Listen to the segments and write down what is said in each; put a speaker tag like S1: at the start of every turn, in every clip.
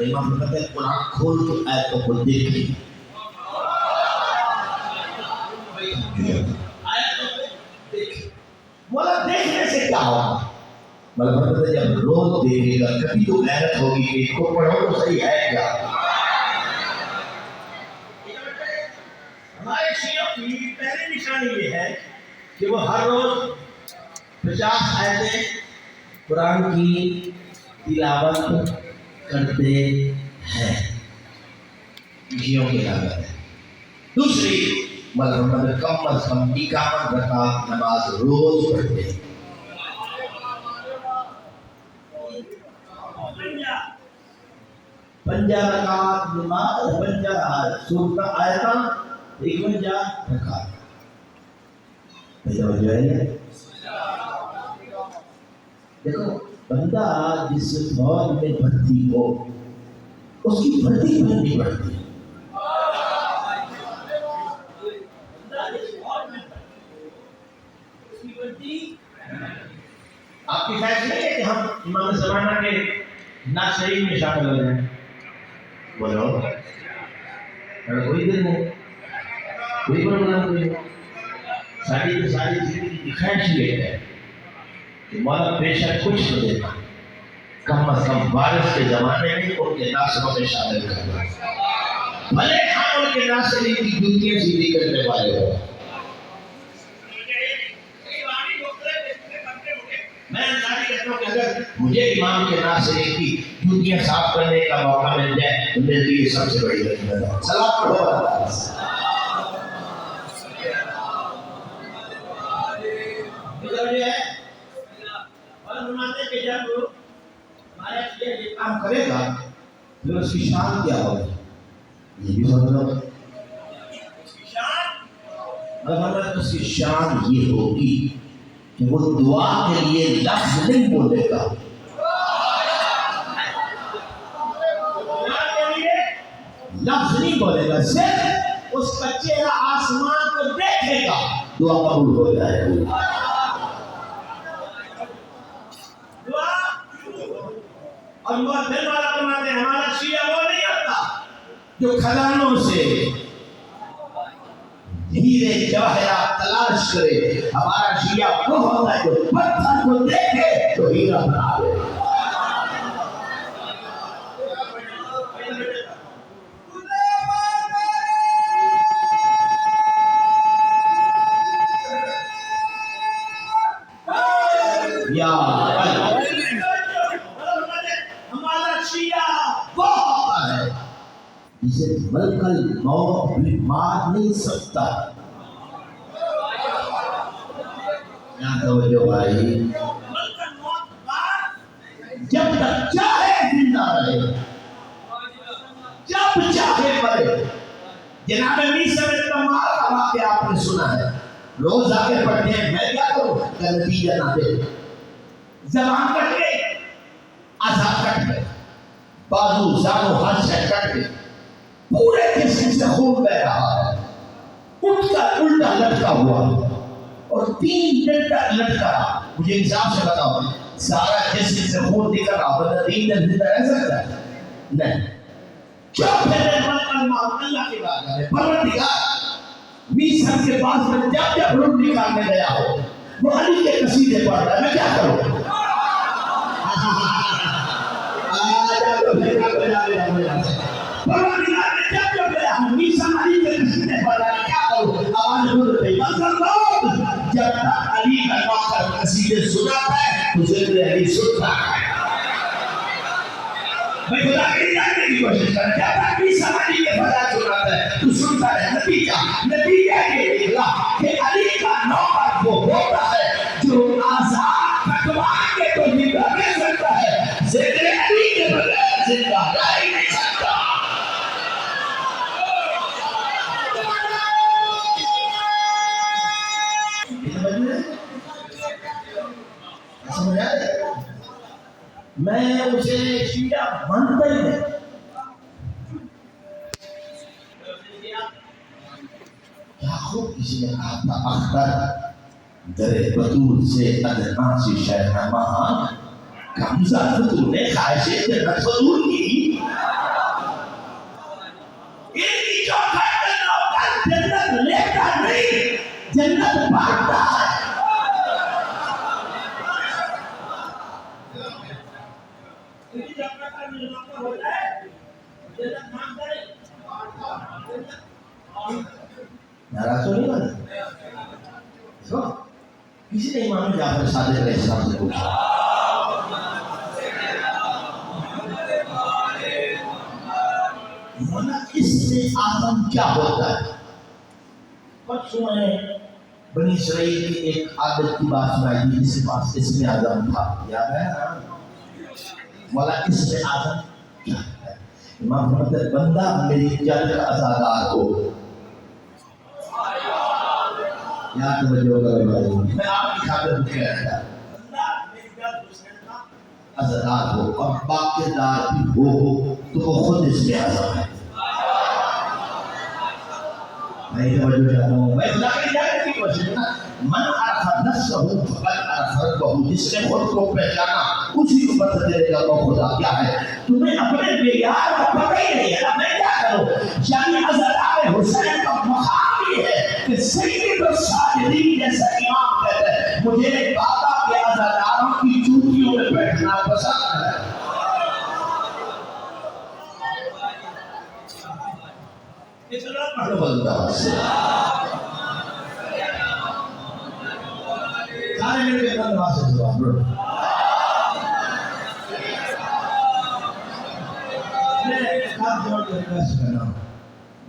S1: امام کہتے ہیں قرآن کھول کے آیتوں کو دیکھیں. مولا دیکھنے سے کیا ہوگا؟ مولا فرماتے ہیں جب روز دیکھے گا کبھی تو غیرت ہوگی کہ اس کو پڑھو تو صحیح ہے کیا. ہمارے شیعوں کی پہلی نشانی یہ ہے کہ وہ ہر روز 50 آیتیں قرآن کی تلاوت کرتے ہیں. شیعوں کی عادت ہے. دوسری مطلب کم از کم 51 رکعت نماز روز پڑھتے ہیں. 50 رکعت نماز 50 سورۃ آیات 51 رکعت. توجہ ہے. دیکھو بندہ جس فوج میں بھرتی ہو اس کی بھرتی نہیں پڑتی. آپ کی خواہش نہیں ہے کہ ہم امام زمانہ کے نعت شریف میں شامل ہو جائیں؟ بولو کوئی دل نہیں, کوئی پروگرام نہیں. ساری زندگی کی خواہش یہ ہے کہ مولا پیشہ کچھ تو دیتا, کم از کم وارث کے زمانے میں ان کے ناصروں میں شامل کرنا, بھلے ہم ان کے ناصرین کی جوتیاں سیدھی کرنے والے ہو. میں انصاری کہتا ہوں کہ اگر مجھے امام کے ناصرین کی جوتیاں صاف کرنے کا موقع مل جائے تو میرے لیے سب سے بڑی غنیمت ہے. سلام پڑھو اللہ سے. کہ جب ہمارا یہ کام کرے گا پھر اس کی شان کیا ہوگی یہ بھی سمجھو. اس کی شان یہ ہوگی کہ وہ دعا کے لیے لفظ نہیں بولے گا, لفظ نہیں بولے گا, صرف اس کا چہرہ آسمان کو دیکھے گا, دعا قبول ہو جائے گی. اور پھر والا فرماتے ہیں ہمارا شیعہ وہ نہیں ہوتا جو خزانوں سے ہیرے جواہرات تلاش کرے. ہمارا شیعہ وہ ہوتا ہے جو پتھر کو دیکھے تو ہیرا بنا دے. یا جسے ملک الموت بھی مار نہیں سکتا. یہاں توجہ بھائی, جب تک چاہے زندہ رہے, جب چاہے مرے. جناب میسا میں تمہارا کا واقعہ آپ نے سنا ہے, روز آگے پڑھتے ہیں. میں کیا کروں کا نتیجہ نہ دے. زبان کٹ گئی, آزاد کٹ گئے, بازو زانو ہر شے کٹ گئے, پورے جسم سے خون بہ رہا ہے, اٹھ کر الٹا لٹکا ہوا اور 3 دن تک لٹکا رہا. مجھے انصاف سے بتاؤ, سارا جسم سے خون نکل رہا بندہ 3 دن زندہ رہ سکتا ہے؟ نہیں. کیا پہلے اللہ کی بات کرے, پروردگار میسر کے پاس میں جب روح نکالنے گیا ہو وہ علی کے قصیدے پڑھ رہا ہے, میں کیا کروں؟ پروردگار نے جب گیا میسر علی کے قصیدے پڑھ رہا ہے, کیا کروں؟ آواز بول رہی ہے جب تک علی کا نوکر قصیدے سناتا ہے تو ذکر علی سنتا ہے. میں خدا کے جاننے کی کوشش کر جب تک میسر علی کے فضا سناتا ہے تو سنتا ہے. نتیجہ یہ نکلا کہ علی کا نوکر وہ ہوتا ہے جو آزاد کٹوا کے تو زندہ رہ سکتا ہے, ذکر علی کے بغیر زندہ رہ ہی نہیں سکتا. میں اسے شیعہ مانتا ہی نہیں. کیا خوب کسی نے کہا تھا اختر در بطول سے ادنا سی شہر مہان کمزہ تو نے خواہش جنت فضول کی. ناراض تو نہیں بنا کسی نے امام جعفر صادق علیہ السلام سے پوچھا مولا اس میں اعظم کیا ہوتا ہے؟ پرسوں میں نے بنی اسرائیل کی ایک عادت کی بات سنائی تھی جس کے پاس اس میں اعظم تھا، یاد ہے نا؟ مولا اس میں اعظم کیا ہے؟ امام فرماتے ہیں بندہ میری جل کا عزادار ہو. یاد توجہ کرو بھائی، میں آپ کی خاطر کہہ رہا تھا بندہ میری جل حسین کا عزادار ہو اور باقی دار بھی ہو تو وہ خود اس میں اعظم ہے. میں توجہ چاہتا ہوں، میں خدا کی جاننے کی کوشش کرنا. من عرف نفسه فقد عرف ربه، جس نے خود کو پہچانا اسی کو پتہ چلے گا وہ خدا کیا ہے. تمہیں اپنے معیار کا پتہ ہی نہیں ہے، میں کیا کروں؟ یعنی عزادار حسین کا مقام یہ ہے کہ سید الساجدین جیسا امام کہتا ہے مجھے بابا کے عزاداروں کی چوٹیوں میں بیٹھنا پسند ہے. سارے مل کے اپنا نماز سے جواب دو. میں ایک جواب ریکویسٹ کر رہا ہوں،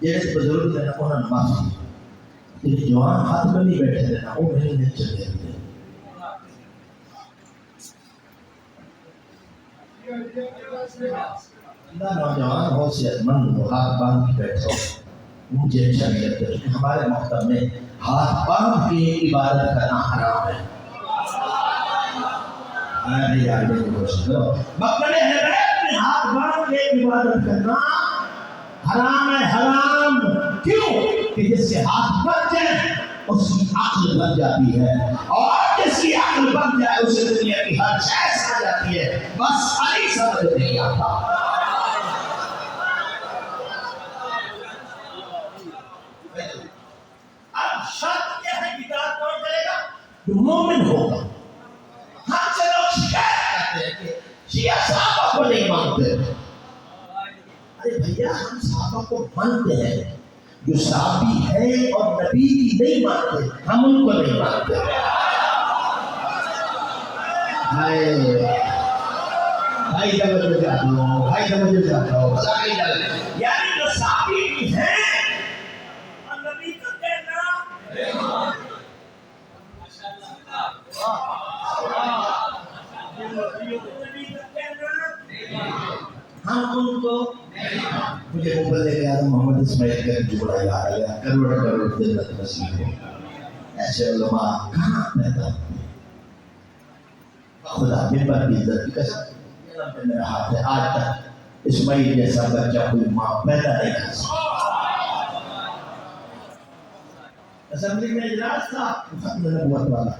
S1: جیسے بزرگ ہیں نا انہوں نے نماز کی جوان ہاتھ میں نہیں بیٹھے تھے نا وہ میرے نہیں چلے تھے. اللہ نوجوان ہو صحت مند ہو ہاتھ باندھ کے بیٹھو مجھے اچھا نہیں لگتا کیونکہ ہمارے مکتب میں ہاتھ باندھ کے عبادت کرنا حرام ہے. مکتب ہدایت میں ہاتھ باندھ کے عبادت کرنا حرام ہے. حرام کیوں؟ کہ جس سے ہاتھ بن جائے اس کی عقل بن جاتی ہے اور جس کی عقل بن جائے اسے دنیا کی ہر شے سمجھ جاتی ہے. بس علی سمجھ نہیں آتا. اب شرط کیا ہے؟ بدعت کون کرے گا؟ جو مومن ہوگا. ہم سے لوگ شکایت کرتے ہیں کہ شیعہ صحابہ کو نہیں مانتے. ارے بھیا ہم صحابہ کو مانتے ہیں، جو صحابی ہے اور نبی کی نہیں مانتے ہم ان کو نہیں مانتے. بھائی توجہ چاہتا ہوں، بھائی توجہ چاہتا ہوں. یعنی جو صحابی بھی ہیں اور نبی کو کہنا ہم ان کو مجھے موبائل لے کے آدم محمد اسماعیل کا جوڑا یاد آیا کروڑ کروڑ جنت نصیب ہو. ایسے علماء کہاں پیدا ہوتے ہیں؟ خدا ممبر کی عزت کی قسم پہ میرا ہاتھ ہے آج تک اسماعیل جیسا بچہ کوئی ماں پیدا نہیں کر سکتا. اسمبلی میں اجلاس تھا ختم نبوت والا،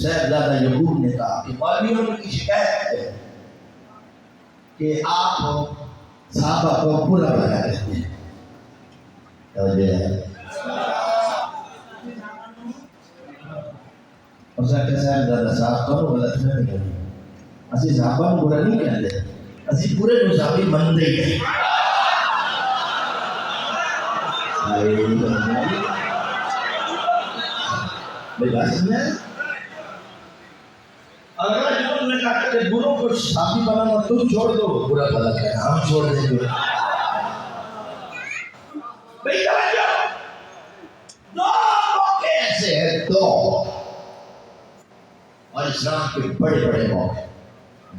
S1: صاحبزادہ یعقوب نے کہا کہ مولویوں کی شکایت ہے کہ آپ صحابہ کو برا بنا رہتے ہیں. اس نے کہا صاحبزادہ صاحب کو غلط نہیں کریں، اسی صحابہ کو برا نہیں کہتے، اسی پورے صحابی منتے ہی ہیں. اگر جو نے کہا کہ گروہ کو صحابی بنانا تم چھوڑ دو، برا بھلا کہنا ہم چھوڑ دیں گے. بھئی توجہ، دو موقع ایسے ہیں دو، اور اسلام کے بڑے بڑے موقع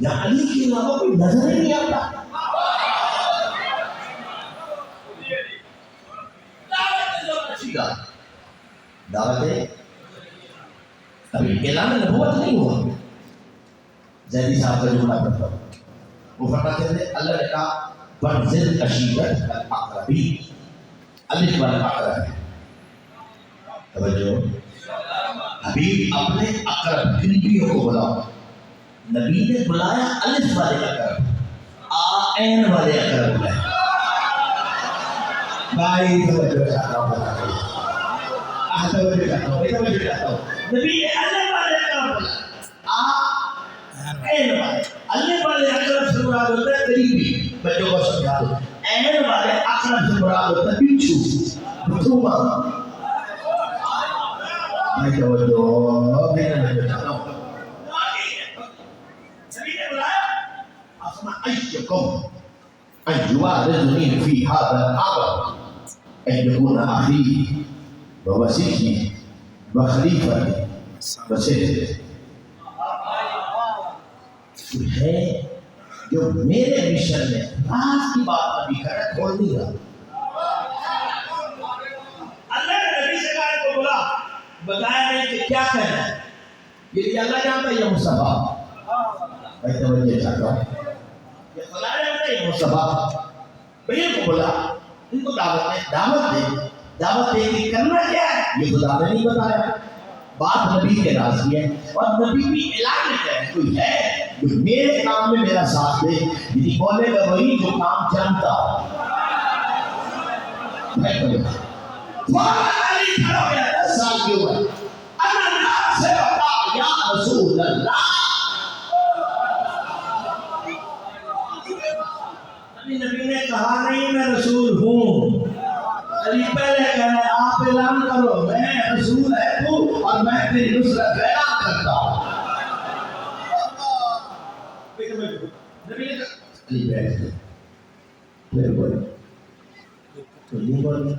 S1: یا علی کے علاوہ کوئی نظر ہی نہیں آتا. دعوت ابھی اعلان نبوت نہیں ہوا. زیدی صاحب کا جملہ پڑھتا ہوں، وہ فرماتے تھے اللہ نے کہا بنزل عشیرت الاقربین، الف والاقرب. توجہ، حبیب اپنے اقرب قریبیوں کو بلاؤ. نبی نے بلایا الف والے اقرب، عین والے اقرب بلائے. بھائی توجہ چاہتا ہوں، توجہ چاہتا ہوں. نبی نے الف والے اقرب بلایا، عین والے الف والے اقرب سے مراد ہوتا ہے قریبی. بچوں کو سمجھا دو. عین والے اقرب سے مراد ہوتا ہے بچھو. بچھوا میں توجہ میں نے بتاتا ہوں. نبی نے بلایا اسمع ایکم ان يوارثني في هذا الامر ان يكون اخي ووسيلتي وخليفتي وسيدي. ہے جو میرے مشن میں راز کی بات ابھی کرے کھول نہیں رہا. اللہ نے نبی سے کہا کو بولا بتایا نہیں کہ کیا کہنا ہے. یہ اللہ جانتا ہے یہ مصطفیٰ. میں توجہ چاہتا ہوں یہ خدا جانتا ہے یہ مصطفیٰ. بھیا کو بولا ان کو دعوت دے کہ کرنا کیا ہے یہ خدا نے نہیں بتایا. بات نبی کے راز کی ہے اور نبی بھی اعلان کیا ہے کوئی ہے جو میرے کام میں میرا ساتھ دے. یعنی بولے گا وہی جو کام جانتا. علی کھڑا ہو گیا 10 سال کی عمر. انا سے بتا یا رسول اللہ. نبی نے کہا نہیں میں رسول ہوں. علی پہلے کہنا آپ اعلان کرو میں رسول ہے تو اور میں تیری نصرت اعلان کرتا ہوں. نبی نے کہا علی بیٹھ گئے. پھر بولے تو نہیں بولے.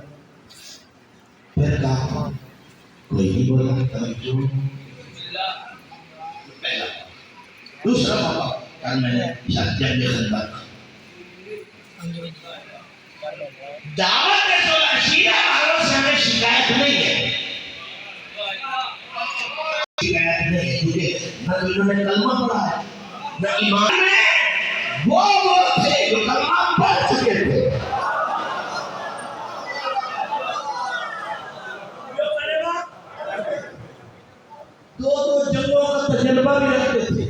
S1: پھر کہا کوئی نہیں بولا. دوسرا موقع کل میں نے جنگ خندق دعوت میں سولا شیعہ والوں سے ہمیں شکایت نہیں ہے. شکایت نہیں ہے کیونکہ نہ انہوں نے کلمہ پڑھا ہے نہ ایمان میں وہ تھے جو کلمہ پڑھ چکے تھے. دو جنگوں کا تجربہ بھی رکھتے تھے.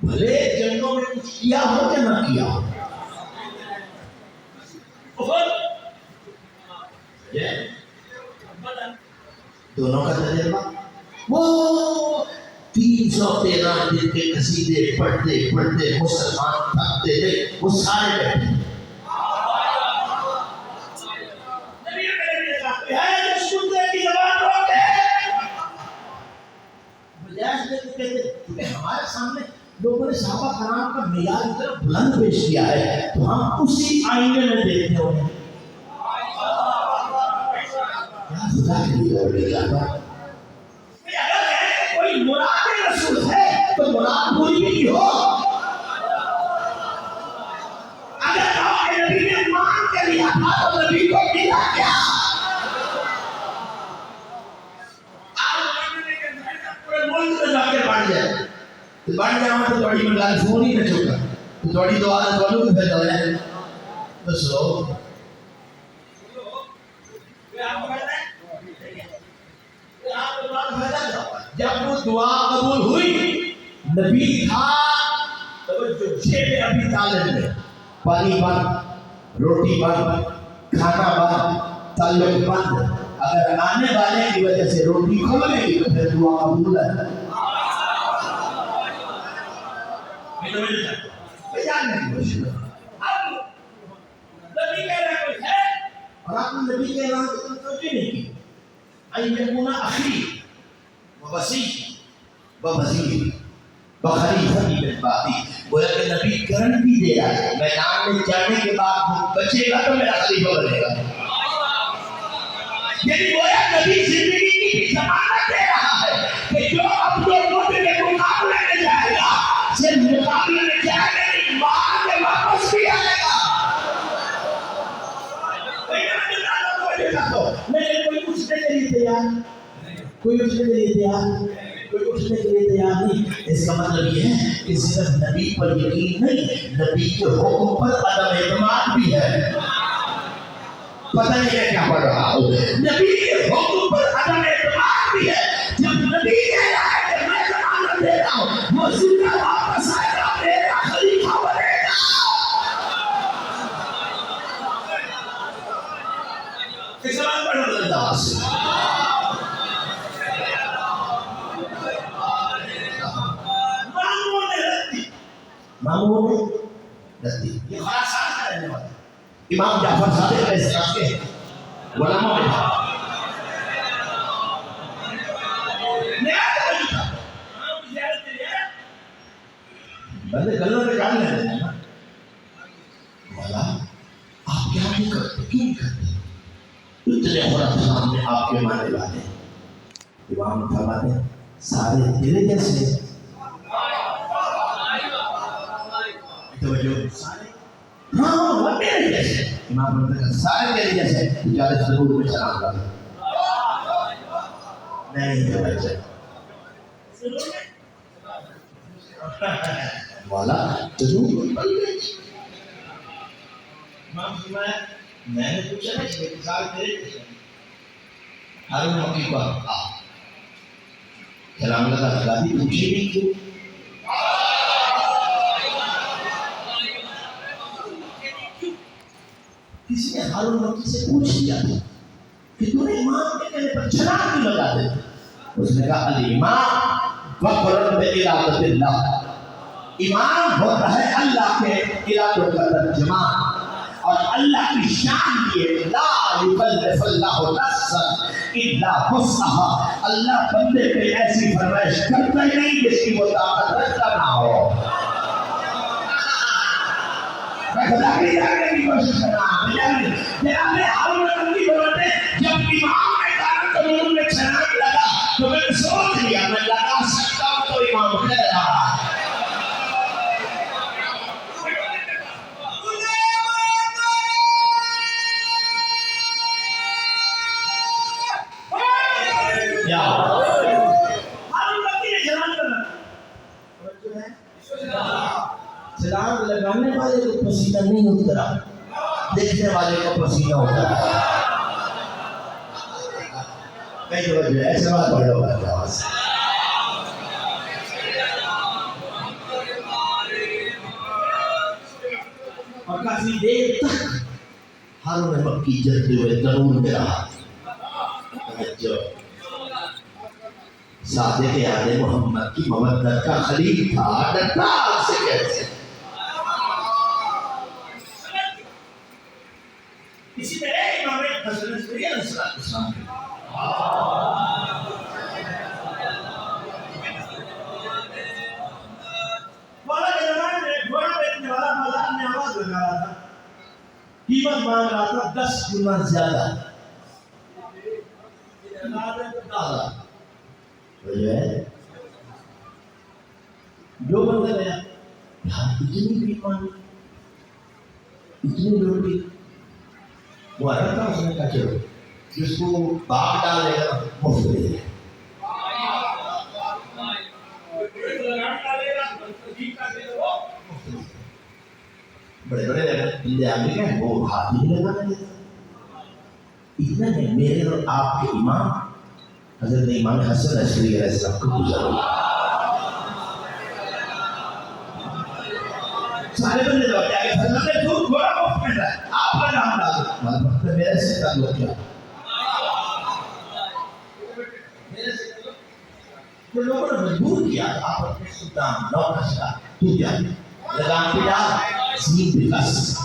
S1: بھلے جنگوں میں کچھ کیا ہو یا نہ کیا ہو. دونوں کا تجربہ. وہ 313 دن کے قصیدے پڑھتے پڑھتے مسلمان تھکتے تھے. وہ سارے بیٹھے ہمارے سامنے لوگوں نے صحابہ کرام کا معیار اتنا بلند پیش کیا ہے تو ہم اسی آئینے میں دیکھتے ہوں. خدا کے لیے اور جاتا کوئی مراد رسول ہے تو مراد پوری بھی ہو. اگر نبی نے مان کے لیا تھا تو نبی کو ملا کیا؟ بڑھ جاؤں تو تھوڑی مدال فون ہی نہ چکا تو تھوڑی دعا نہ بولوں کہ پھر جائے بس لو. جب وہ دعا قبول ہوئی نبی تھا توجہ جیب ابھی طالب میں پانی بند روٹی بند کھانا بند تعلق بند. اگر آنے والے کی وجہ سے روٹی کھولے گی تو پھر دعا قبول ہے. نبی کہہ رہا کوئی ہے اور آپ نے نبی کے اعلان کو توجہ نہیں کی. ان یکون اخی ووصیتی ووزیری وخلیفتی من بعدی. گویا کہ نبی گارنٹی دے رہا ہے میدان میں جانے کے بعد وہ بچے گا تو میرا خلیفہ بنے گا. یعنی گویا نبی زندگی کی بھی ضمانت دے رہا ہے کہ جو اپنے ملک کے مقابلے میں جائے گا صرف مقابلے میں جائے گا نہیں وہاں کے واپس بھی آئے گا. لیکن کوئی اٹھنے کے لیے تیار کوئی اٹھنے کے لیے تیار کوئی اٹھنے کے لیے تیار نہیں. اس کا مطلب یہ ہے کہ صرف نبی پر یقین نہیں نبی کے حکم پر عدم اعتماد بھی ہے. پتہ نہیں ہے کیا پڑھ رہا ہوں. نبی کے حکم پر عدم اعتماد بھی ہے. جب نبی کہہ رہا ہے کہ میں ضمانت دے رہا ہوں وہ زندہ واپس آئے گا میرا خلیفہ بنے گا. کس بات پڑھ اللہ سے نزدیک. یہ خراسان کا رہنے والا امام جعفر صادق علیہ السلام کے علماء میں تھا. بندے گلوں پہ ڈال لیتے ہیں نا. مولا آپ کیا نہیں کرتے, کیوں نہیں کرتے؟ اتنے خراسان میں آپ کے ماننے والے. امام فرماتے ہیں سارے تیرے جیسے. ہاں وہ میرے جیسے. امام فرماتے ہیں سارے تیرے جیسے. تجارت ضرور میں سلام کرتے نہیں بچے والا ضرور بل گئی. امام فرمایا میں نے پوچھا نا کہ مثال تیرے جیسے. ہارون مکی کو سلام لگا دی پوچھی نہیں کیوں. کسی نے ہارون مکی سے پوچھ لیا کہ تو نے امام کے کہنے پر چھلانگ کیوں لگا دے. اس نے کہا الامام وقرن بإرادۃ اللہ. امام ہوتا ہے اللہ کے ارادوں کا ترجمان اور اللہ کی شان یہ لا یکلف اللہ نفسا الا وسعها. اللہ بندے پہ ایسی فرمائش کرتا ہی نہیں جس کی وہ طاقت رکھتا نہ ہو. میں خدا کی جانے کی کوشش کر رہا ہوں. جناب ہارون مکی بولتے جب امام نے کہا تو انہوں نے چھلانگ لگا تو میں نے سوچ لیا میں لگا سکتا ہوں تو امام کہہ رہا ہے. سلام لگانے والے کو پسینہ نہیں اترا, دیکھنے والے کو پسینہ اترا. کئی توجہ ایسے بات پڑھ لو بات آواز. اور کافی دیر تک ہارون مکی جلتے ہوئے تنور میں رہا. صادق آل محمد کی مودت کا خلیل تھا. ڈٹا سے کیسے اسی طرح امام حضرت علیہ السلام مولا کے زمانے میں گھوڑا بیچنے والا بازار میں آواز لگا رہا تھا, قیمت مانگ رہا تھا 10 گنا زیادہ. جو بندہ گیا اتنی بھی مانی اتنی روٹی وہ آتا تھا. اس نے کہا چلو جس کو باغ ڈالے گا مفت دے دے. بڑے بڑے بندے آگے گئے وہ ہاتھ نہیں لگانا دیتا. اتنا نہیں میرے اور آپ کے امام حضرت امام حسن عشری علیہ السلام کو گزر گیا. سارے بندے لوٹے آگے فرماتے ہیں تو گھوڑا مفت میں ہے آپ کا نام ڈالو. مطلب وقت میرے سے تعلق کیا میرے سے جو لوگوں نے مجبور کیا آپ اپنے سلطان نوکش کا تو کیا لگام پہ ڈال زمین بکس.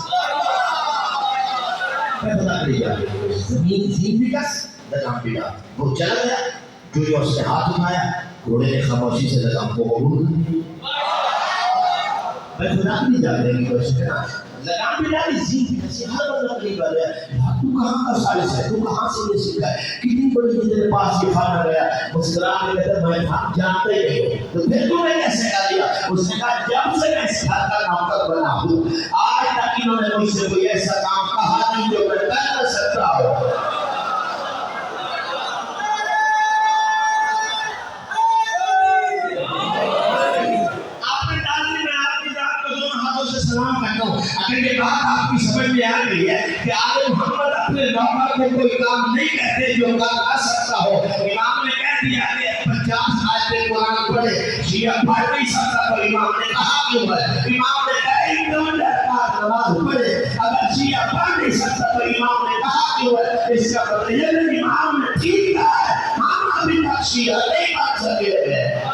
S1: میں بتا کری جا رہی زمین بکس لگام پہ ڈال. وہ چلا گیا جو اس نے ہاتھ اٹھایا گھوڑے نے خاموشی سے لگام کو قبول کر دیا. میں خدا نہیں جاننے کی کوشش کرنا لگام پہ ڈالی زین کسی ہر بندہ قریب آ گیا. تو کہاں کا سالس ہے, تو کہاں سے یہ سیکھا ہے, کتنی بڑی تیرے پاس یہ کھانا گیا. مسکرا کے کہتا میں جانتے ہی نہیں تو پھر تو میں کیسے کہا دیا. اس نے کہا جب سے میں اس گھر کا نوکر بنا ہوں آج تک انہوں نے مجھ سے کوئی ایسا کام کہا نہیں جو میں کر سکتا ہوں. سلام کرتا ہوں. اگر یہ بات آپ کی سمجھ میں آ گئی ہے کہ آل محمد اپنے نوکر کو کوئی کام نہیں کہتے جو کام کر سکتا ہو. امام نے کہہ دیا کہ 50 آیتیں قرآن پڑھے شیعہ پڑھ نہیں سکتا تو امام نے کہا کیوں ہے. امام نے کہا ایک نماز پڑھے اگر شیعہ پڑھ نہیں سکتا تو امام نے کہا کیوں ہے. اس کا مطلب یہ ہے کہ امام نے ٹھیک کہا ہے, ہم ابھی تک شیعہ نہیں پڑھ سکے ہیں.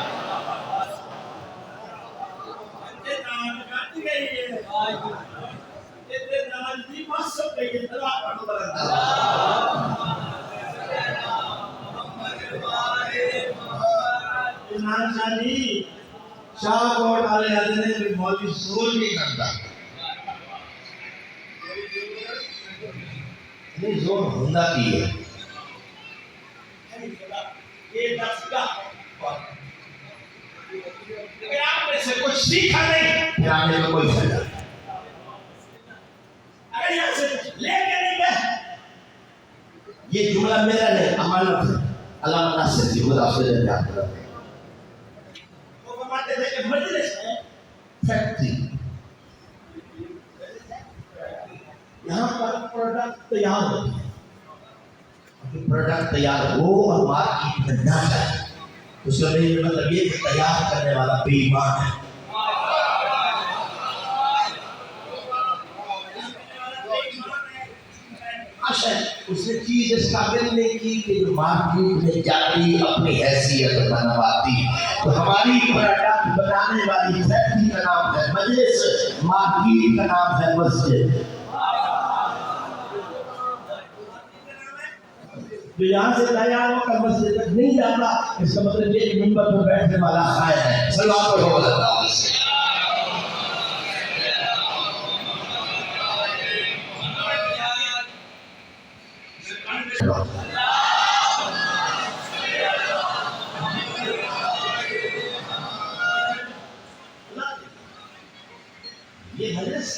S1: شاہ کوٹ والے آتے ہیں کہ مولوی سول نہیں کرتا نہیں زور ہوندہ کی ہے یہ دستگاہ اگر آپ میں سے کچھ سیکھا نہیں پھر آنے میں کوئی فائدہ اگر یہاں سے لے کے نہیں گئے یہ جملہ میرا نہیں امانت ہے علامہ ناصر جی خدا سے جب یاد کرتے ہیں وہ فرماتے تھے کہ مجلس ہے فیکٹری یہاں پر پروڈکٹ تیار ہوتی ہے پروڈکٹ تیار ہو اور مارکیٹ میں نہ جائے اس کا میرے مطلب یہ کہ تیار کرنے والا بے ایمان ہے اس نے چیز اس قابل نہیں کی کہ جو مارکیٹ میں جاتی اپنی حیثیت بنواتی تو ہماری پروڈکٹ بنانے والی فیکٹری کا نام ہے مجلس مارکیٹ کا نام ہے مسجد جو یہاں سے تیار ہو کر مسجد تک نہیں جاتا اس کا مطلب یہ کہ منبر پر بیٹھنے والا خائن ہے سلوات پڑھو اللہ یہ مجلس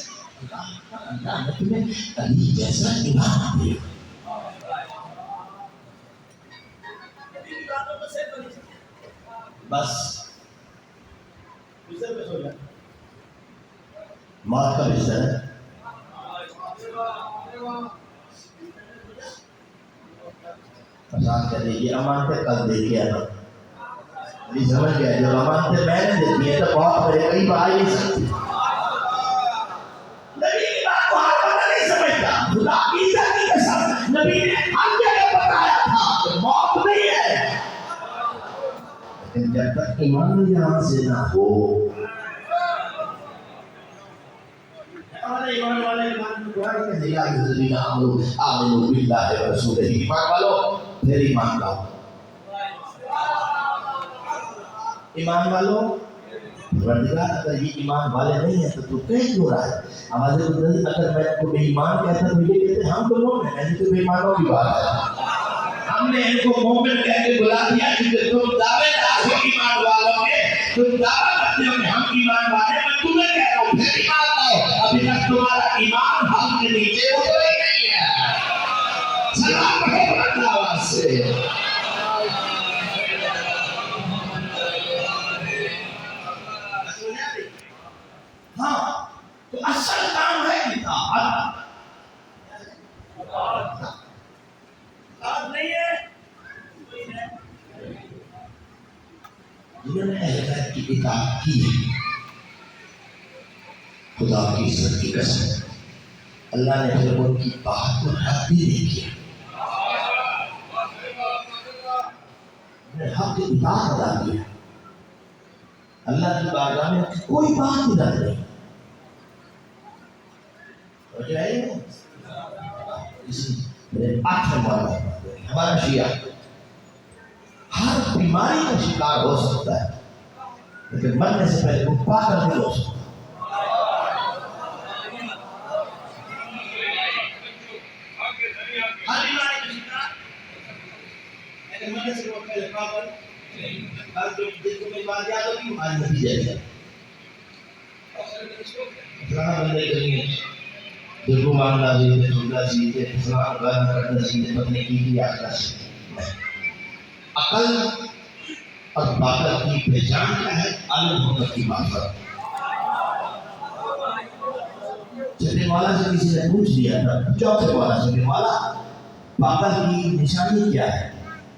S1: اللہ نے تمہیں علی جیسا امام دیا بس موت کا بستر ہے پسند کر یہ امانتیں کل دے کے آنا ابھی سمجھ گیا جو امانتیں میں نے دیتی ہیں تو بہت بڑے قریب آ ہی نہیں سکتی نبی کی بات کو ہر بندہ نہیں سمجھتا خدا کی عزت کی قسم نبی نے ہر جگہ بتایا تھا کہ موت نہیں ہے لیکن جب تک ایمان یہاں سے نہ ہو ہمارے ایمان والے ایمان قرآن کے دیا کہ الذین آمنوا باللہ ورسولہ ایمان والو پھر ایمان لاؤ ایمان والو پروردگار اگر یہ ایمان والے نہیں ہیں تو کہہ کیوں رہا ہے ہمارے اگر میں کو بے ایمان کہتا تو یہ کہتے ہم تو مومن ہیں تو بے ایمانوں کی بات ہے ہم نے ان کو مومن کہہ کے بلا دیا کہ تم دعوے دار ہو ایمان والوں کے تم دعویٰ کرتے ہو کہ ہم ایمان والے میں تمہیں کہہ رہا ہوں پھر ایمان لاؤ ابھی تک تمہارا ایمان ہم کے نیچے اترا ہی نہیں ہے سلام پڑھو بلند آواز سے ہاں تو اصل کام ہے اطاعت نہیں ہے جنہوں نے اہل بیت کی اطاعت کی ہے خدا کی عزت کی قسم اللہ نے پھر ان کی بات کو رد بھی نہیں کیا حق کی اطاعت ادا کیا اللہ کی بارگاہ میں کوئی بات ہی رد نہیں ہمارا شیعہ ہر بیماری کا شکار ہو سکتا ہے لیکن مرنے سے پہلے وہ پاگل نہیں ہو سکتا ہر بیماری کا شکار لیکن مرنے سے پہلے پاگل ہر جو دل کو میری بات یاد ہوگی ہماری نتیجہ ہے فلانا بندے کریں گے دیکھو مانگنا چاہیے سننا چاہیے فلانا گانا کرنا چاہیے پتنے کی آگنا چاہیے عقل اور باطل کی پہچان کیا ہے عالم ہونے کی معرفت چھٹے والا سے کسی نے پوچھ لیا تھا چوتھے والا سے کہ والا باطل کی نشانی کیا ہے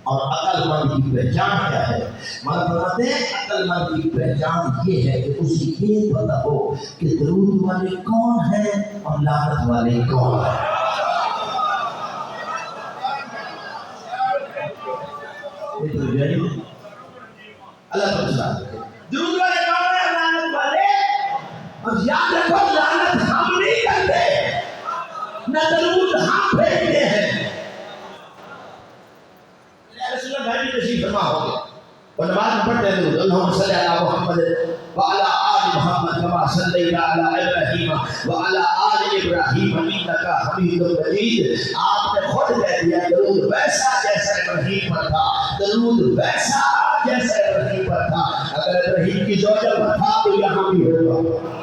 S1: اور عقل مند کی پہچان کیا ہے مگر فرماتے ہیں عقل مند کی پہچان یہ ہے کہ اسے یہ پتہ ہو کہ درود والے کون ہیں اور لعنت والے کون ہیں اللہ تعالیٰ درود والے کون ہیں لعنت والے اور یاد رکھو لعنت نہ درود ہم بھیجتے ہیں. رسول اللہ بھائی بھی تشریف فرما ہو گئے اور نماز میں پڑھتے ہیں درود اللہم صلی علی محمد وعلی آل محمد کما صلیت علی ابراہیم وعلی آل ابراہیم انک حمید مجید. آپ نے خود کہہ دیا درود ویسا جیسا ابراہیم پر تھا, درود ویسا جیسا ابراہیم پر تھا. اگر ابراہیم کی زوجہ پر تھا تو یہاں بھی ہوگا.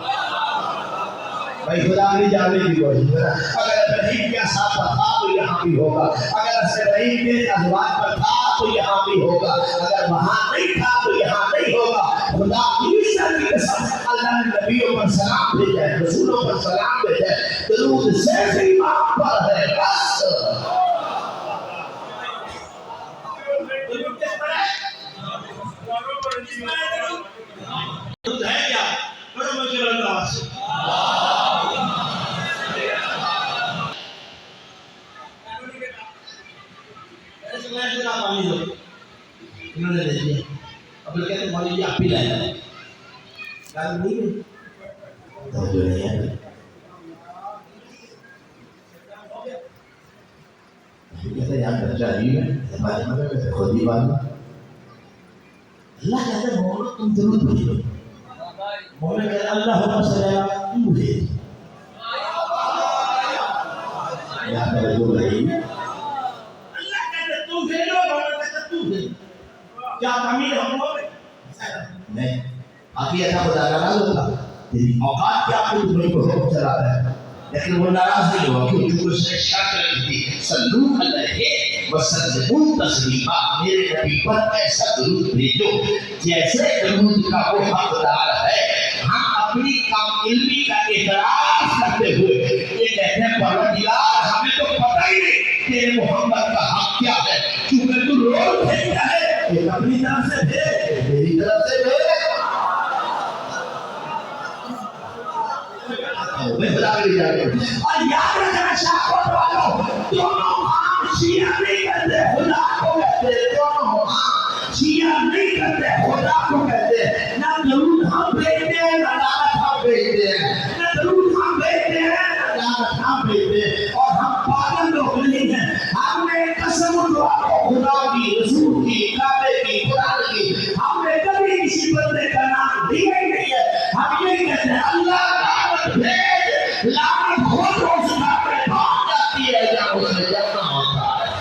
S1: بھائی خدا کی جانے کی کوشش کرا. اگر ابراہیم کے اصحاب پر تھا تو یہاں بھی ہوگا. اگر ابراہیم کے ازواج پر تھا تو یہاں بھی ہوگا. اگر وہاں نہیں تھا تو یہاں نہیں ہوگا. خدا کی کی قسم اللہ نے نبیوں پر سلام بھیجا ہے, رسولوں پر سلام بھیجا ہے. درود صرف امام پر ہے بس. درود ہے کیا؟ بڑا مجھے اللہ سے انہوں نے دے دیا. اب لوگ کہتے ہیں مولوی جی آپ بھی لائے ہیں. لازم نہیں ہے توجہ نہیں ہے. کہتے ہیں یہاں بچہ عجیب ہے ہمارے مگر کہتے خود ہی بات. اللہ کہتے ہیں مولا تم ضرور بھیجو. مولا کہتے ہیں اللہم صلی علی تم بھیج. یہاں پر جو رہی اللہ کہتے ہیں تم بھیجو, مولا کہتے ہیں تم بھیج. کیا تعمیر ہم ہو گئے نہیں. باقی ایسا خدا ناراض ہوتا تیری اوقات کیا آپ تمہیں کو حکم چلاتا ہے, لیکن وہ ناراض نہیں ہوا کیونکہ اس نے شرط رکھی تھی صلو علیہ وسلموا تسلیما. میرے نبی پر ایسا درود بھیجو جیسے درود کا وہ حقدار ہے. ہم اپنی کام علمی کا اعتراف کرتے ہوئے یہ کہتے ہیں پروردگار ہمیں تو پتہ ہی نہیں تیرے محمد کا حق کیا ہے, کیونکہ تو روز بھیجتا ہے. ایک اپنی طرف سے بھیج, میری طرف سے بھیج. اور یاد رکھنا شاہ والوں, دونوں ہم شیعہ نہیں کرتے خدا کو کہتے, دونوں ہم شیعہ نہیں کرتے خدا کو کہتے. نہ درود ہم بھیجتے ہیں نہ لعنت ہم بھیجتے ہیں, نہ درود ہم بھیجتے ہیں نہ لعنت ہم بھیجتے ہیں. اور ہم پاگل لوگ نہیں ہیں. ہم نے قسم اٹھا خدا کی, رسول کی, کعبے کی, قرآن کی, ہم نے کبھی کسی بندے کا نام دیا ہی نہیں ہے. ہم یہی کہتے ہیں اللہ لعنت بھیج, لعنت خود اس کا پہ بھاگ جاتی ہے جب اسے جانا ہوتا ہے.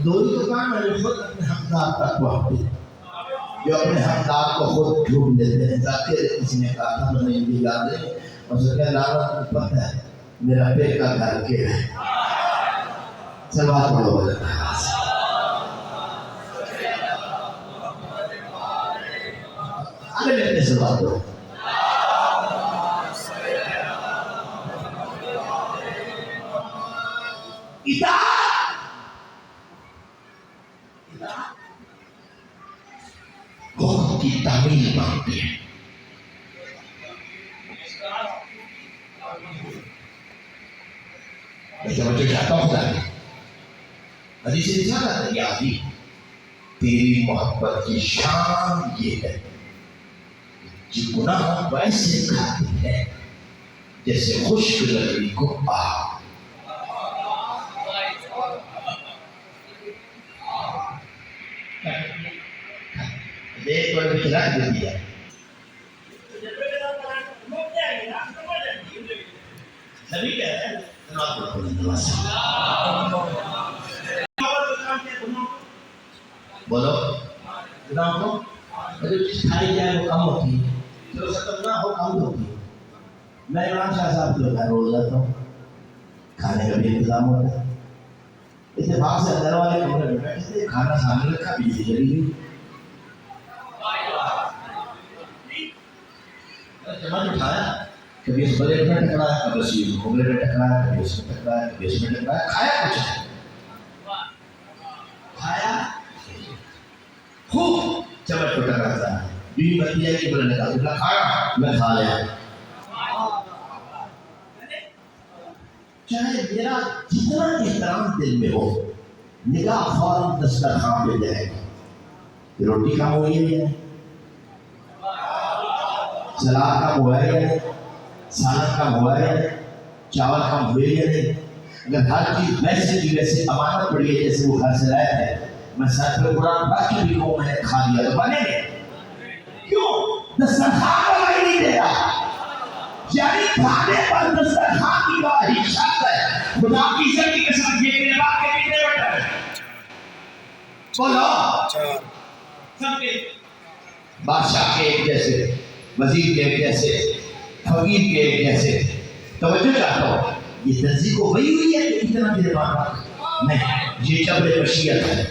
S1: دوری تو کام ہے خود اپنے حقدار تک پہنچتے, جو اپنے حقدار کو خود ڈھونڈ لیتے ہیں. تاکہ کسی نے کہا تھا میں نے ان کی یاد ہے اور اس نے لعنت کو پتہ ہے میرا پیٹ کا گھر کے ہے. سلوات پڑھو بولے آگے لیتے سلوات پڑھو. حکم کی تعمیل مانگتے ہیں. میں توجہ چاہتا ہوں خدا کی حدیث رسالت ہے یا علی تیری محبت کی شان یہ ہے کہ گناہ ویسے کھاتے ہیں جیسے خشک لکڑی کو آگ. ایک بار بھی رکھ دیتی ہے نبی کہتے ہیں بولو گناہ کو اگر چیز کھائی جائے وہ کم ہوتی ہے, جو ختم نہ ہو کم ہوتی ہے. میں امام شاہ صاحب جو ہے روز جاتا ہوں, کھانے کا بھی انتظام ہوتا ہے. اتفاق سے اندر والے کمرے میں بیٹھے تھے, کھانا سامنے رکھا, بجلی چلی گئی. چمچ اٹھایا, کبھی اس پلیٹ میں ٹکرایا, کبھی اس بھگونے میں ٹکرایا, کبھی اس میں ٹکرایا, کبھی اس میں ٹکرایا. کھایا کچھ ہے, کھایا خوب چمچ کو ٹکراتا ہے. بیوی بتی ہے کہ بولنے کا تم نے کھایا, میں کھا لیا. چاہے میرا جتنا احترام دل میں ہو، نگاہ فوراً دسترخوان پہ جائے گی. روٹی کم ہوئی ہے یا نہیں؟ سلاد کم ہوا ہے یا نہیں؟ سالن کم ہوا ہے یا نہیں؟ چاول کم ہوئے یا نہیں؟ اگر ہر چیز ویسے کی ویسے امانت پڑی ہے جیسے وہ گھر سے لائے تھے، میں سر پہ قرآن پڑھ کے بھی وہ میں نے کھا لیا تو بنے گے؟ کیوں؟ دسترخوان گواہی نہیں دے رہا. یعنی کھانے پر دسترخوان کی گواہی شرط ہے. خدا کی عزت کے ساتھ یہ میرے باپ کے کتنے بٹر ہیں؟ بولو. سب کے بادشاہ کے ایک جیسے، وزیر کے ایک جیسے، فقیر کے ایک جیسے. توجہ چاہتا ہوں، یہ تنظیم کو وہی ہوئی ہے کہ اتنا دیر بعد نہیں، یہ جبر مشیت ہے.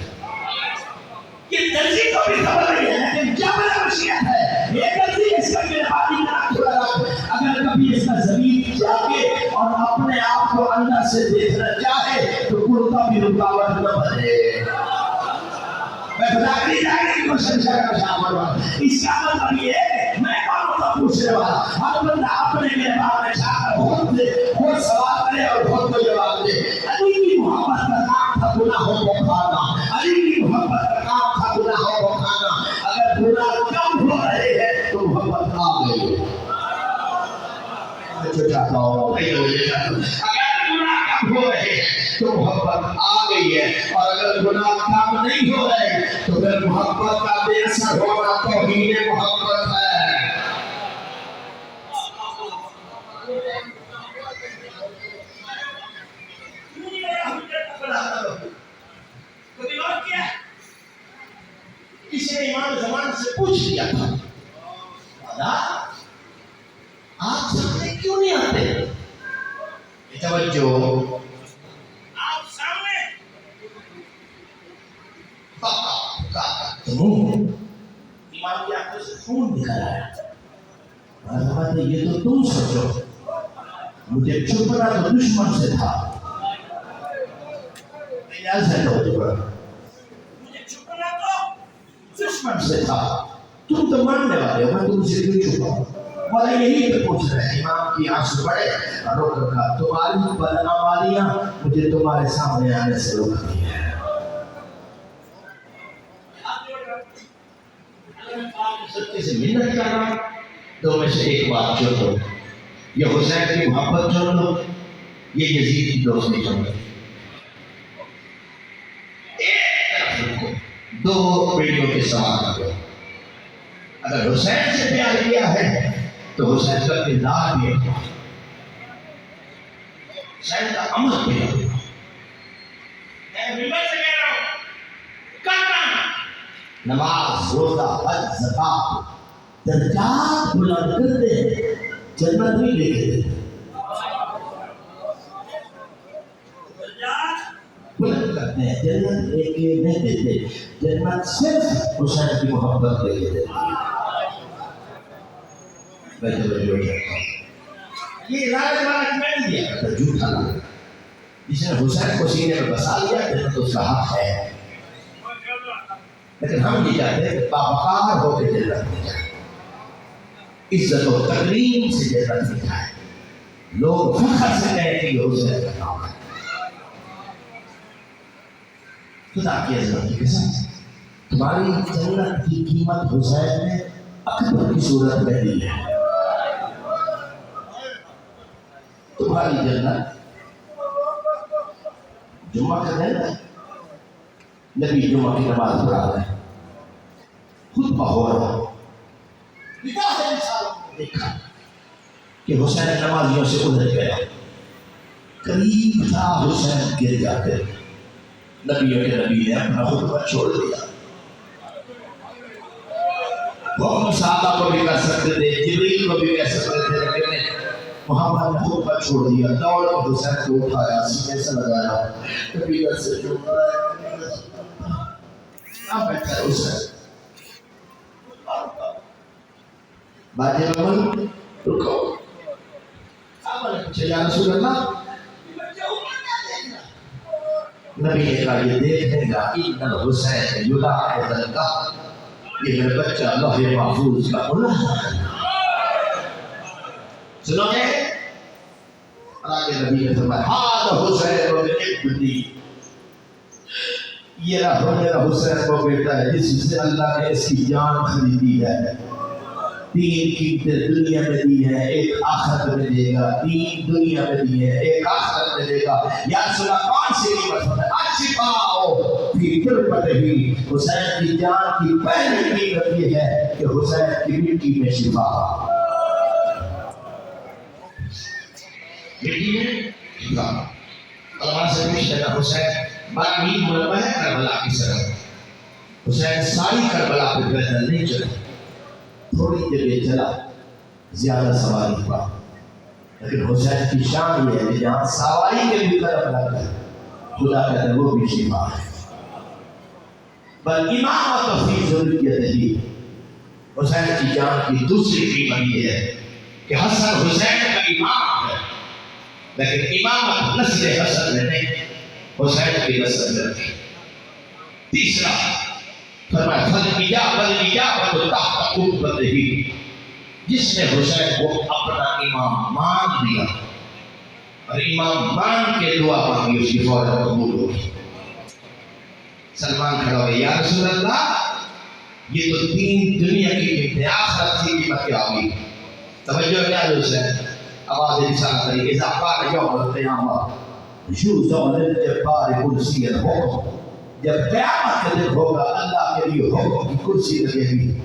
S1: یہ تنظیم کو بھی خبر نہیں ہے لیکن جبر مشیت ہے. یہ تنظیم اس کا میرے بادی کا چھوڑا رکھ. اگر کبھی اس کا زمین جاگے اور اپنے آپ کو اندر سے دیکھنا چاہے تو کرتا بھی رکاوٹ نہ بنے. میں خدا کی جائے گی کوشش کرنا شامل ہوں. اس کا مطلب یہ ہے میں کون کا پوچھنے والا. ہر بندہ اپنے میرے بارے میں چاہتا خود سوال کرے اور خود کو جواب دے. علی کی محبت کا کام تھا گناہوں کو کھانا. علی کی محبت کا کام تھا گناہوں کو کھانا. اگر گناہ کم ہو رہے ہیں تو محبت آ گئی. جو چاہتا ہوں اگر گناہ کم ہو رہے ہیں تو محبت آ گئی ہے. اور اگر گناہ کم نہیں ہو رہے تو پھر محبت کا بے اثر ہونا توہین محبت ہے. کسی نے امام زمان سے پوچھ لیا تھا آپ سامنے کیوں نہیں آتے؟ توجہ، آپ سامنے امام کی آنکھوں سے خون نکل آیا. یہ تو تم سوچو، مجھے چھپنا تو دشمن سے تھا. مجھے چھپنا تو دشمن سے تھا. تم تو ماننے والے ہو، میں تم سے کیوں چھپاؤں؟ والا یہی پہ پوچھ رہے ہیں. امام کی آنسو بڑے روک رکھا. تمہاری بدنامالیاں مجھے تمہارے سامنے آنے سے روکتی ہیں. سچے سے محنت کر رہا ہوں تو میں سے ایک بات چن لو. یہ حسین کی محبت چن لو، یہ یزید کی دوستی چن لو. ایک طرف رکھو، دو بیٹیوں کے سوال کرو. اگر حسین سے پیار کیا ہے تو حسین کا کردار بھی ہے، حسین کا عمل بھی ہے. نماز، روزہ، حج، زکات درجات بلند کرتے ہیں، جنت نہیں لے کے دیتے. درجات بلند کرتے ہیں، جنت لے کے نہیں دیتے. جنت صرف حسین کی محبت لے کے دیتے. یہ علاج والا میں نہیں دیا کرتا، جھوٹا لگا. جس نے حسین کو سینے میں بسا لیا جنت اس کا حق ہے. لیکن ہم یہ چاہتے ہیں کہ باوقار ہو کے جنت میں جائے، عزت و تکریم سے جنت میں جائے، لوگ فخر سے کہیں کہ یہ حسین کا نام ہے. خدا کی عظمت کی قسم، تمہاری جنت کی قیمت حسین نے اکبر کی صورت میں دی ہے. تمہاری جنت جمعہ کا دن ہے، نبی جمعہ کی نماز پڑھا رہے ہیں، خطبہ ہو رہا. دیکھا کہ حسین نمازیوں سے ادھر گیا، قریب تھا حسین گر جاتے. نبیوں کے نبی نے اپنا خطبہ چھوڑ دیا. وہ صحابہ کو بھی کر سکتے تھے، جبریل کو بھی کہہ سکتے تھے، لیکن محمد نے خطبہ چھوڑ دیا. دوڑ کے حسین کو اٹھایا، سینے سے لگایا، کبیرت سے چھوڑا. کہاں بیٹھا ہے حسین؟ باجی محمد رکو. یا رسول اللہ، نبی نے کہا یہ دیکھنے گا ان الحسین یلاقی ذلقہ، یہ میرا بچہ اللہ محفوظ کا ملاحظہ کرنا. سنو گے اللہ کے نبی نے فرمایا ہاں حسین ابنی، یہ رہا میرا حسین وہ بیٹا ہے جس سے اللہ نے اس کی جان خریدی ہے، تین قیمتیں دنیا میں دی ہے، ایک آخرت میں دے گا، تین دنیا میں دی ہے، ایک آخرت میں دے گا۔ یا رسول اللہ کون سی قیمت ہے؟ الشفاء فی قربتہ، حسین کی جان کی پہلی قیمت یہ ہے کہ حسین کی مٹی میں شفا، مٹی میں شفا۔ علماء سے پوچھتے ہیں حسین باقی مربع ہے کربلا کی سرحد، حسین ساری کربلا پہ پیدل نہیں چلے، تھوڑی جگہ چلا، زیادہ سواری پا، لیکن حسین کی شان یہ ہے کہ جہاں سواری کے بھی طرف لگتا ہے خدا کہتا ہے وہ بھی شفا ہے۔ بل امامت فی ذریتہ، حسین کی جان کی دوسری قیمت یہ ہے کہ حسن حسین کا امام ہے، لیکن امامت نسل حسن میں نہیں، حسین کی نسل میں نہیں۔ تیسرا فرمایا فَالْإِجَابَةُ تَحْتَ قُرْبَتِهِ، جس نے حسین کو اپنا امام مان دیا اور امام مان کے دعا مانگی، اس کی فوراً قبول ہوگی۔ سلمان کھڑا ہو گیا، یا رسول اللہ یہ تو تین دنیا کی آخرت کی قیمت کیا ہوگی؟ توجہ کیا ہے حسین؟ آواز رسالت ہے اذا قال یوم القیامہ یوزع للجبار کرسی الحکم، جب قیامت کا دن ہوگا اللہ کے لیے حکم کی کرسی لگے گی،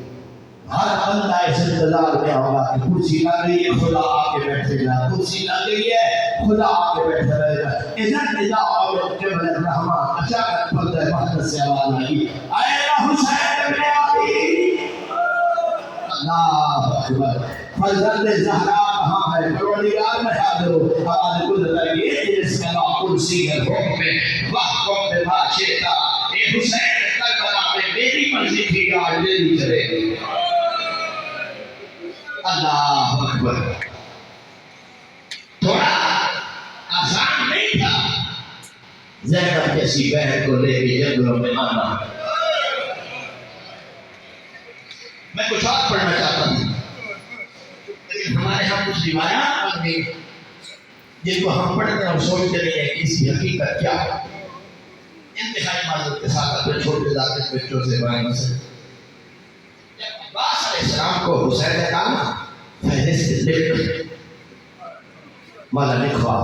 S1: ہر بندہ اس انتظار میں ہوگا کہ کرسی لگ گئی ہے خدا آ کے بیٹھے گا، کرسی لگ گئی ہے خدا آ کے بیٹھے رہے گا۔ اذا اور قبل الرحمن، اچانک پردہ محمد سے آواز آئی اے حسین ابن علی، اللہ اکبر، فرزند زہرا کہاں ہے؟ پروردگار میں حاضر ہو، آواز گزر لگی جس کا کرسی ہے حکم میں وحکم بما شئت، اے حسین کربلا میں میری مرضی تھی آج میری چلے گی۔ اللہ اکبر، تھوڑا آسان نہیں تھا زینب جیسی بہن کو لے کے جنگلوں میں آنا۔ میں کچھ اور پڑھنا چاہتا ہوں، لیکن ہمارے ہاں کچھ روایات بن گئی جن کو ہم پڑھتے ہیں اور سوچتے نہیں ہیں کہ اس کی حقیقت کیا ہے۔ انتہائی معذرت کے ساتھ اپنے چھوٹے ذاتی بچوں سے بھائیوں سے، جب عباس علیہ السلام کو حسین نے کہا فہرست لکھ، مالا لکھوا،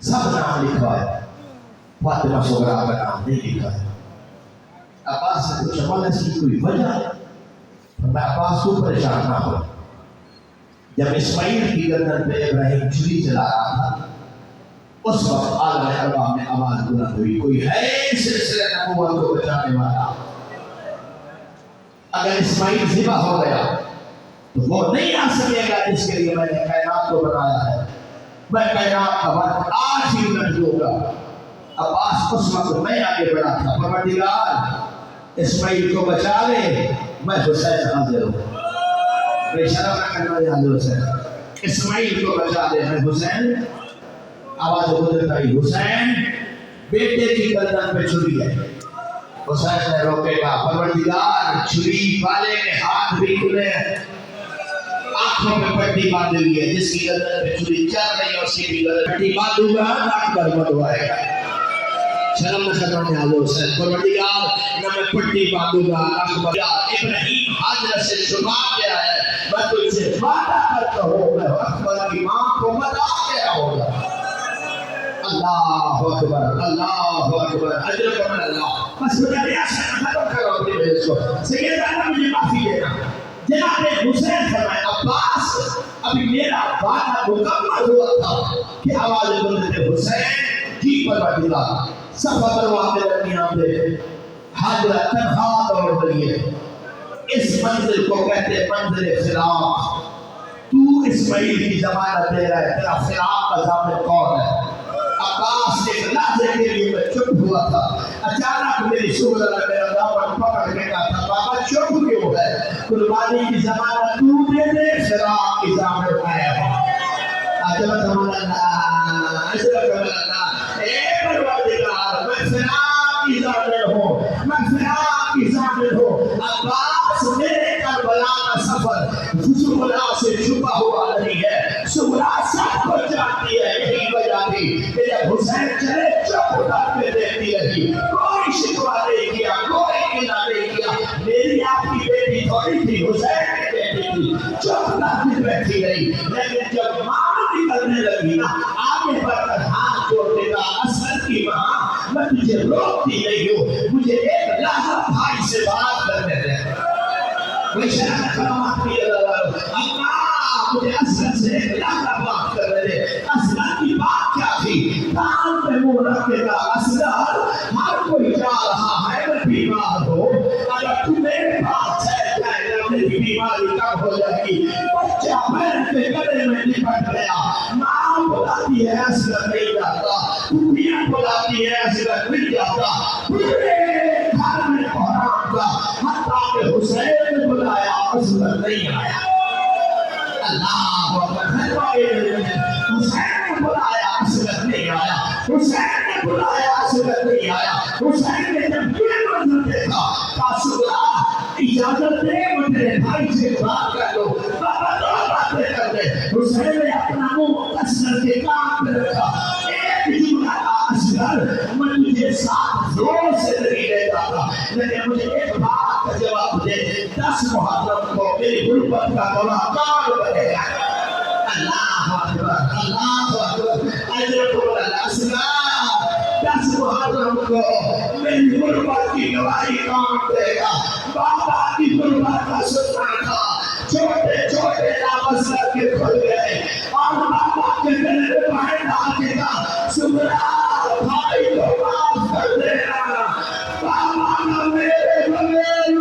S1: سب نام لکھوا ہے، فاطمہ صغریٰ کا نام نہیں لکھا ہے۔ عباس نے پوچھا مولا اس کی کوئی وجہ ہے؟ میں عباس کو پریشان نہ ہو، جب اسماعیل کی گردن پہ ابراہیم چھری چلا رہا تھا اس وقت عالم ارواح میں آواز بلند ہوئی کوئی ہے سلسلہ نبوت کو بچانے والا، اگر اسماعیل ذبح ہو گیا تو وہ نہیں آ سکے گا جس کے لیے میں نے کائنات کو بنایا ہے، میں کائنات کا وقت آج ہی نہ دوں گا۔ عباس اس وقت میں آگے بڑھا تھا، پروردگار اسماعیل کو بچا لے، میں حسین حاضر ہوں، بے شرم نہ کرنا یا حسین، اسماعیل کو بچا لے میں حسین۔ آواز گزر گئی حسین بیٹے کی گردن پہ چھری ہے، حسین نے روکے گا پروردگار چھری والے کے ہاتھ بھی کھلے ہیں، آنکھوں میں پٹی باندھی ہوئی ہے، جس کی گردن پہ چھری چل رہی ہے اس کی بھی گردن پٹی باندھوں گا ناک پر مدوائے گا، شرم نہ کرنا ہے حسین، پروردگار نہ میں پٹی باندھوں گا ناک پر۔ ابراہیم حاضر سے شبہ گیا ہے، میں تجھ سے وعدہ کرتا ہوں میں اکبر کی ماں کو بتا کے آؤں گا۔ اللہ اکبر، اللہ اکبر، اجر کرنا اللہ۔ بس مجھے ریاست ختم کرو اپنی بحث کو، سیدہ مجھے معافی دینا۔ جناب حسین فرمایا عباس ابھی میرا وعدہ مکمل ہوا تھا کہ آواز بلند حسین کی پروردگار صفا کروا کے درمیان پہ حاضرہ تنہا دوڑ رہی ہے، اس منزل کو کہتے منزل فراق، تو اسماعیل کی ضمانت دے رہا ہے، تیرا فراق کا ضامن کون ہے؟ عباس ایک لحظے کے لیے میں چپ ہوا تھا، اچانک میری شغل نے میرا دامن پکڑ کے کہا تھا بابا چپ کیوں ہے؟ قربانی کی ضمانت تو دے دے، فراق کی ضامن میں ہے۔ عجب اللہ، عجب اللہ، اے پروردگار میں فراق کی ضامن ہوں، میں فراق کی ضامن ہوں۔ عباس میرے کربلا کا سفر سغرا سے چھپا ہوا نہیں ہے، سغرا سب کچھ جانتی ہے یہی وجہ تھی کہ جب حسین چلے چپ کر کے دیکھتی رہی، کوئی شکوہ نہیں کیا، کوئی گلہ نہیں کیا. میری آپ کی بیٹی تھوڑی تھی، حسین کی بیٹی تھی، چپ کر کے بیٹھی رہی. لیکن جب ماں نکلنے لگی نا، آگے بڑھ کر ہاتھ جوڑنے کا، اصغر کی ماں میں تجھے روکتی نہیں ہوں، مجھے ایک لحظہ بھائی سے بات کرنے دے. کوئی شرح کلمات کی اللہ مجھے اصغر سے ایک لحظہ بات کرنے دے. اصغر کی بات کیا تھی؟ کان پہ منہ رکھے گا اصغر، ہر کوئی جا رہا ہے میں بیمار ہو، اگر تو میرے پاس ہے جائے گا میری بیماری کم ہو جائے گی. بچہ بہن کے گلے میں لپٹ گیا، ماں بلاتی ہے اصغر نہیں جاتا، پھوپھیاں بلاتی ہے اصغر نہیں جاتا. پورے گھر میں بحران کا، حتیٰ کہ حسین نے بلایا اصغر نہیں آیا. اللہ اکبر. حسین نے بلایا اصغر نہیں آیا، حسین نے بلایا اصغر نہیں آیا. حسین نے جب یہ منظر دیکھا کہا سغرا اجازت دے مجھے بھائی سے بات کر لو، بابا دو باتیں کر دے. حسین نے اپنا منہ اصغر کے کان پہ رکھا، ایک جملہ کہا اصغر میں تجھے ساتھ زور سے نہیں لے جاتا، لیکن مجھے ایک بات کا جواب دے، 10 محرم کو میری غربت کا گواہ کون بنے گا؟ اللہ اکبر، اللہ اکبر. اجر کو اصغر 10 محرم کو میری غربت کی گواہی کون دے گا؟ بابا کی غربت کا سننا تھا، چھوٹے چھوٹے لامسر کے کھل گئے اور بابا کے گلے میں بہن ڈال کے کہا سغرا بھائی کو معاف کر دینا، بابا نہ میرے بغیر